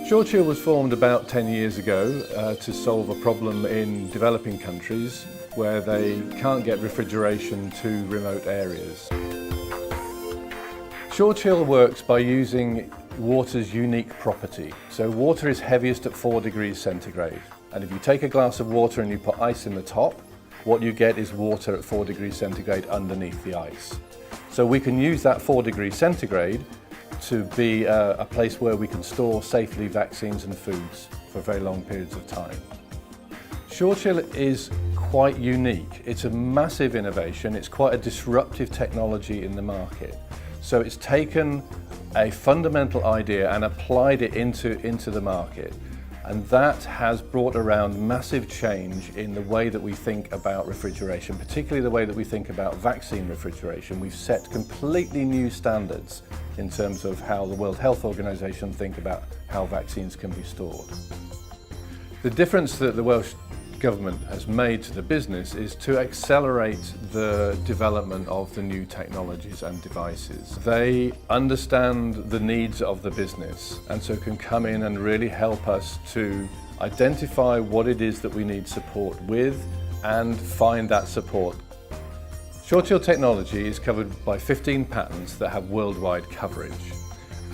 SureChill was formed about 10 years ago to solve a problem in developing countries where they can't get refrigeration to remote areas. SureChill works by using water's unique property. So water is heaviest at 4 degrees centigrade. And if you take a glass of water and you put ice in the top, what you get is water at 4 degrees centigrade underneath the ice. So we can use that 4 degrees centigrade to be a place where we can store safely vaccines and foods for very long periods of time. SureChill is quite unique. It's a massive innovation. It's quite a disruptive technology in the market. So it's taken a fundamental idea and applied it into the market. And that has brought around massive change in the way that we think about refrigeration, particularly the way that we think about vaccine refrigeration. We've set completely new standards in terms of how the World Health Organization think about how vaccines can be stored. The difference that the Welsh Government has made to the business is to accelerate the development of the new technologies and devices. They understand the needs of the business and so can come in and really help us to identify what it is that we need support with and find that support. SureChill technology is covered by 15 patents that have worldwide coverage.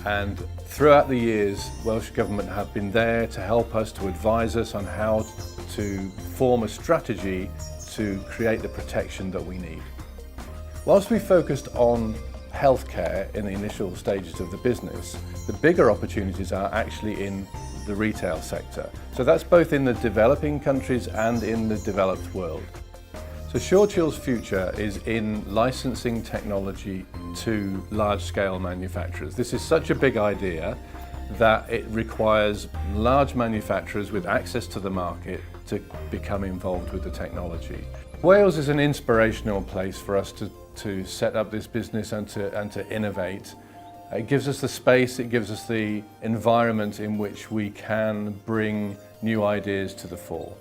And throughout the years, Welsh Government have been there to help us, to advise us on how to form a strategy to create the protection that we need. Whilst we focused on healthcare in the initial stages of the business, the bigger opportunities are actually in the retail sector. So that's both in the developing countries and in the developed world. So SureChill's future is in licensing technology to large-scale manufacturers. This is such a big idea that it requires large manufacturers with access to the market to become involved with the technology. Wales is an inspirational place for us to set up this business and to innovate. It gives us the space, it gives us the environment in which we can bring new ideas to the fore.